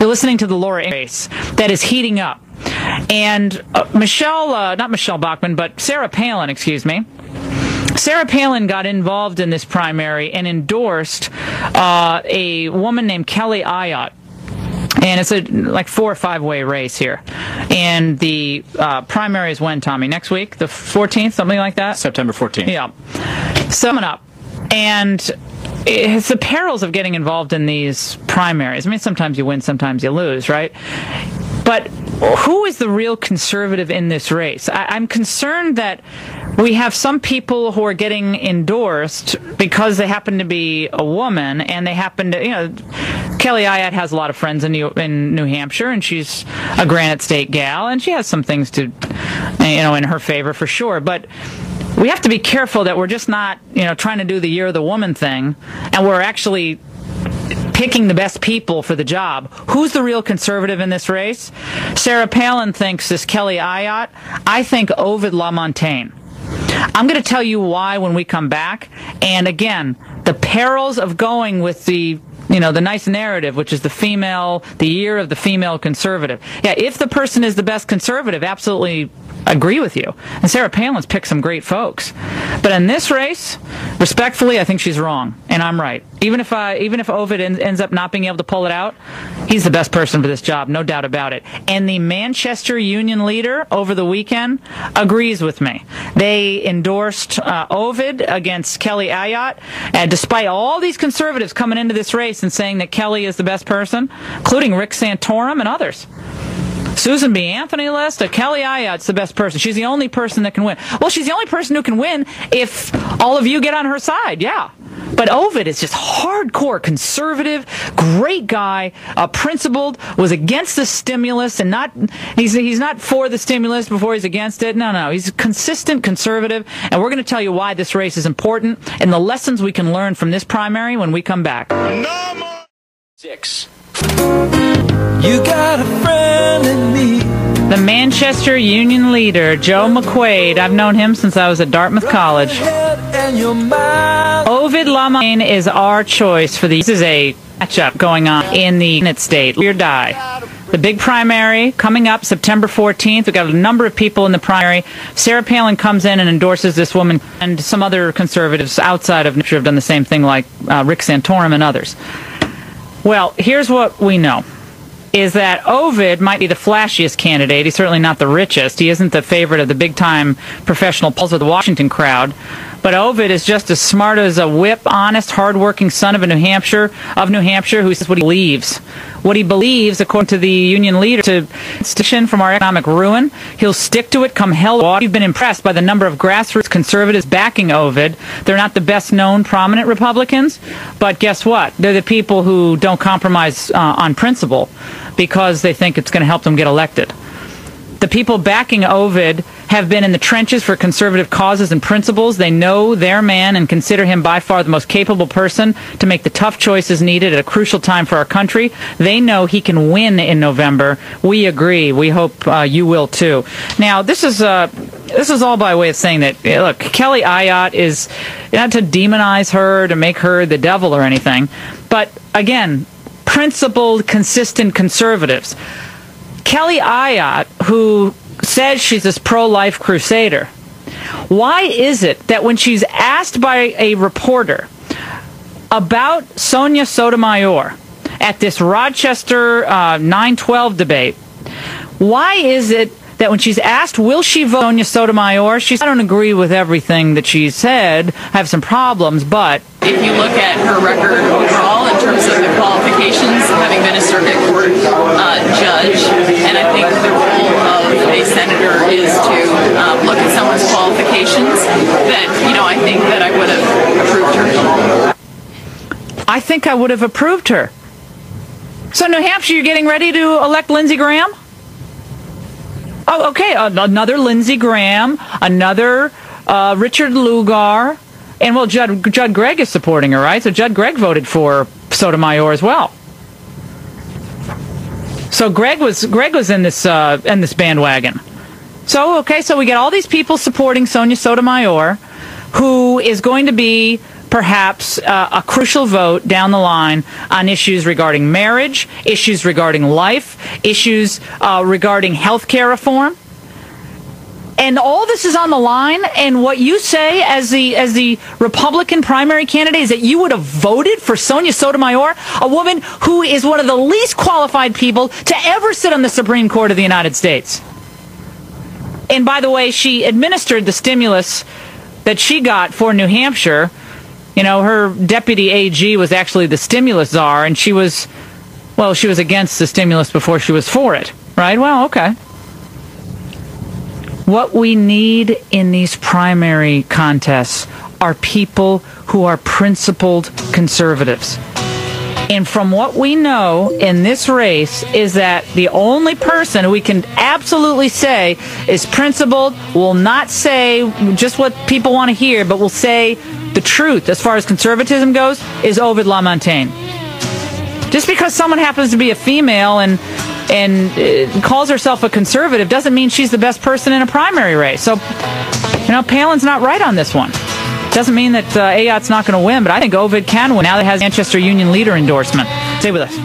You're listening to the Laura Ingraham race that is heating up. And not Michelle Bachmann, but Sarah Palin, excuse me. Sarah Palin got involved in this primary and endorsed a woman named Kelly Ayotte. And it's a like 4 or 5 way race here. And the primary is when, Tommy? Next week? The 14th? Something like that? September 14th. Yeah. Summing up. And it's the perils of getting involved in these primaries. I mean, sometimes you win, sometimes you lose, right? But who is the real conservative in this race? I'm concerned that we have some people who are getting endorsed because they happen to be a woman, and they happen to, Kelly Ayotte has a lot of friends in New Hampshire, and she's a Granite State gal, and she has some things to, in her favor for sure. But we have to be careful that we're just not, trying to do the Year of the Woman thing, and we're actually picking the best people for the job. Who's the real conservative in this race? Sarah Palin thinks this Kelly Ayotte. I think Ovide Lamontagne. I'm going to tell you why when we come back. And again, the perils of going with the nice narrative, which is the year of the female conservative. Yeah, if the person is the best conservative, absolutely agree with you. And Sarah Palin's picked some great folks. But in this race, respectfully, I think she's wrong, and I'm right. Even if Ovide ends up not being able to pull it out, he's the best person for this job, no doubt about it. And the Manchester Union leader over the weekend agrees with me. They endorsed Ovide against Kelly Ayotte, and despite all these conservatives coming into this race and saying that Kelly is the best person, including Rick Santorum and others. Susan B. Anthony list, Kelly Ayotte's the best person. She's the only person that can win. Well, she's the only person who can win if all of you get on her side, yeah. But Ovide is just hardcore conservative, great guy, principled, was against the stimulus, and he's not for the stimulus before he's against it. No, he's a consistent conservative, and we're going to tell you why this race is important and the lessons we can learn from this primary when we come back. Number 6. You got a friend in me. The Manchester Union leader, Joe McQuaid. I've known him since I was at Dartmouth College. Ovide Lamontagne is our choice for the... This is a matchup going on in the United States. Live or die. The big primary coming up September 14th. We've got a number of people in the primary. Sarah Palin comes in and endorses this woman, and some other conservatives outside of New Hampshire have done the same thing, like Rick Santorum and others. Well, here's what we know, is that Ovide might be the flashiest candidate. He's certainly not the richest. He isn't the favorite of the big-time professional polls of the Washington crowd. But Ovide is just as smart as a whip, honest, hard-working son of New Hampshire, who says what he believes. What he believes, according to the union leader, to stiction from our economic ruin. He'll stick to it come hell or high water. We've been impressed by the number of grassroots conservatives backing Ovide. They're not the best-known prominent Republicans, but guess what? They're the people who don't compromise on principle because they think it's going to help them get elected. The people backing Ovide have been in the trenches for conservative causes and principles. They know their man and consider him by far the most capable person to make the tough choices needed at a crucial time for our country. They know he can win in November. We agree. We hope you will too. Now, this is all by way of saying that, look, Kelly Ayotte is not to demonize her, to make her the devil or anything, but again, principled, consistent conservatives. Kelly Ayotte, who says she's this pro-life crusader, why is it that when she's asked by a reporter about Sonia Sotomayor at this Rochester 9/12 debate, why is it that when she's asked, will she vote Sonia Sotomayor, she says, I don't agree with everything that she said, I have some problems, but... If you look at her record overall in terms of the qualifications, having been a circuit court judge, and I think the role of a senator is to look at someone's qualifications, that, I think that I would have approved her. I think I would have approved her. So New Hampshire, you're getting ready to elect Lindsey Graham? Oh, okay, another Lindsey Graham, another Richard Lugar, and well, Judd Gregg is supporting her, right? So Judd Gregg voted for Sotomayor as well. So Gregg was in this bandwagon. So okay, so we get all these people supporting Sonia Sotomayor, who is going to be perhaps a crucial vote down the line on issues regarding marriage, issues regarding life, issues regarding health care reform. And all this is on the line, and what you say as the Republican primary candidate is that you would have voted for Sonia Sotomayor, a woman who is one of the least qualified people to ever sit on the Supreme Court of the United States. And by the way, she administered the stimulus that she got for New Hampshire. You know, her deputy AG was actually the stimulus czar, and she was against the stimulus before she was for it, right? Well, okay. What we need in these primary contests are people who are principled conservatives. And from what we know in this race is that the only person who we can absolutely say is principled, will not say just what people want to hear, but will say the truth as far as conservatism goes, is Ovide Lamontagne. Just because someone happens to be a female and calls herself a conservative doesn't mean she's the best person in a primary race. So, you know, Palin's not right on this one. Doesn't mean that Ayotte's not going to win, but I think Ovide can win now that has Manchester Union leader endorsement. Stay with us.